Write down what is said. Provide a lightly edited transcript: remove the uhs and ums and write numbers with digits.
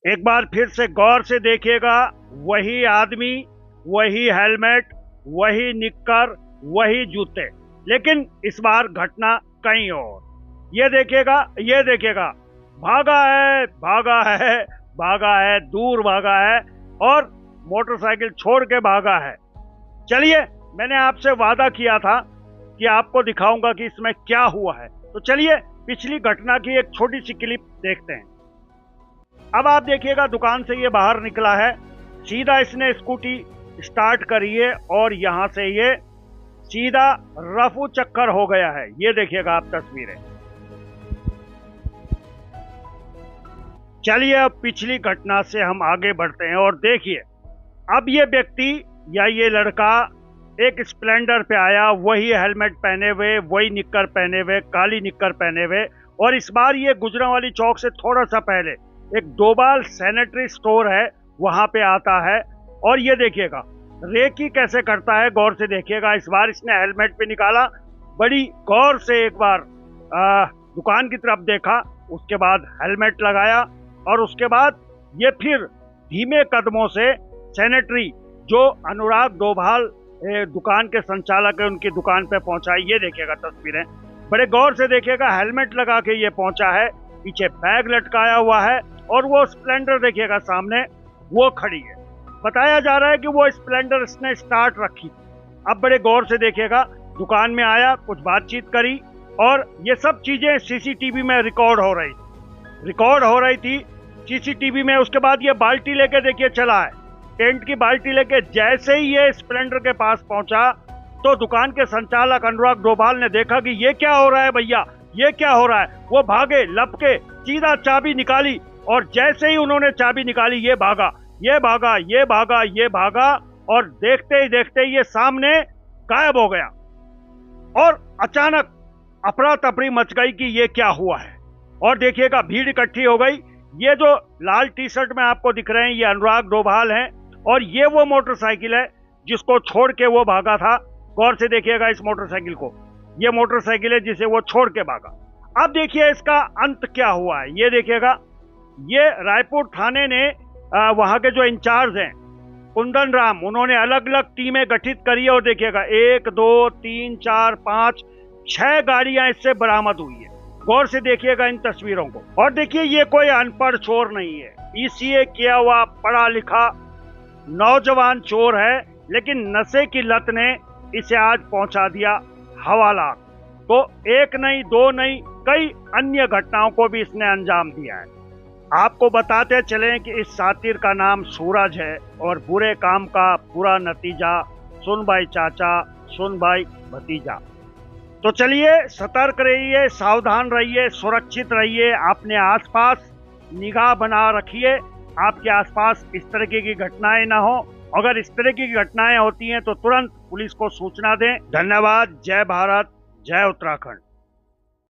एक बार फिर से गौर से देखिएगा, वही आदमी, वही हेलमेट, वही निक्कर, वही जूते, लेकिन इस बार घटना कहीं और। ये देखिएगा, ये देखिएगा, भागा है, भागा है, भागा है, दूर भागा है और मोटरसाइकिल छोड़ के भागा है। चलिए, मैंने आपसे वादा किया था कि आपको दिखाऊंगा कि इसमें क्या हुआ है, तो चलिए पिछली घटना की एक छोटी सी क्लिप देखते हैं। अब आप देखिएगा, दुकान से ये बाहर निकला है, सीधा इसने स्कूटी स्टार्ट करी है और यहां से ये सीधा रफू चक्कर हो गया है। ये देखिएगा आप तस्वीरें। चलिए अब पिछली घटना से हम आगे बढ़ते हैं और देखिए, अब ये व्यक्ति या ये लड़का एक स्प्लेंडर पे आया, वही हेलमेट पहने हुए, वही निक्कर पहने हुए, काली निक्कर पहने हुए, और इस बार ये गुजरांवाली चौक से थोड़ा सा पहले एक डोभाल सैनिटरी स्टोर है, वहां पे आता है। और ये देखिएगा रेकी कैसे करता है, गौर से देखिएगा। इस बार इसने हेलमेट पे निकाला, बड़ी गौर से एक बार दुकान की तरफ देखा, उसके बाद हेलमेट लगाया और उसके बाद ये फिर धीमे कदमों से सैनिटरी, जो अनुराग डोभाल दुकान के संचालक है, उनकी दुकान पे पहुंचा। ये देखिएगा तस्वीरें, बड़े गौर से देखिएगा, हेलमेट लगा के ये पहुंचा है, पीछे बैग लटकाया हुआ है और वो स्प्लेंडर देखिएगा सामने वो खड़ी है। बताया जा रहा है कि वो स्प्लेंडर इसने स्टार्ट रखी। अब बड़े गौर से देखिएगा, दुकान में आया, कुछ बातचीत करी और ये सब चीजें सीसीटीवी में रिकॉर्ड हो रही थी सीसीटीवी में। उसके बाद ये बाल्टी लेके देखिए चला है, टेंट की बाल्टी लेके। जैसे ही ये स्प्लेंडर के पास पहुंचा तो दुकान के संचालक अनुराग डोभाल ने देखा कि ये क्या हो रहा है भैया, ये क्या हो रहा है। वो भागे, लपके, सीधा चाबी निकाली और जैसे ही उन्होंने चाबी निकाली ये भागा, ये भागा, ये भागा, ये भागा और देखते ही देखते ये सामने गायब हो गया। और अचानक अफरा तफरी मच गई कि ये क्या हुआ है। और देखिएगा भीड़ इकट्ठी हो गई। ये जो लाल टी शर्ट में आपको दिख रहे हैं, ये अनुराग डोभाल हैं और ये वो मोटरसाइकिल है जिसको छोड़ के वो भागा था। गौर से देखिएगा इस मोटरसाइकिल को, ये मोटरसाइकिल है जिसे वो छोड़ के भागा। अब देखिए इसका अंत क्या हुआ है। ये देखिएगा, ये रायपुर थाने ने वहां के जो इंचार्ज हैं कुंदन राम, उन्होंने अलग अलग टीमें गठित करी है और देखिएगा 1 2 3 4 5 6 गाड़ियां इससे बरामद हुई है। गौर से देखिएगा इन तस्वीरों को। और देखिए ये कोई अनपढ़ चोर नहीं है, ईसीए किया हुआ पढ़ा लिखा नौजवान चोर है, लेकिन नशे की लत ने इसे आज पहुंचा दिया हवालात। तो एक नहीं, दो नहीं, कई अन्य घटनाओं को भी इसने अंजाम दिया है। आपको बताते चलें कि इस सातिर का नाम सूरज है और बुरे काम का पूरा नतीजा सुन भाई चाचा, सुन भाई भतीजा। तो चलिए सतर्क रहिए, सावधान रहिए, सुरक्षित रहिए, अपने आसपास निगाह बना रखिए, आपके आसपास इस तरह की घटनाएं ना हो। अगर इस तरह की घटनाएं होती हैं तो तुरंत पुलिस को सूचना दें। धन्यवाद। जय भारत, जय उत्तराखंड।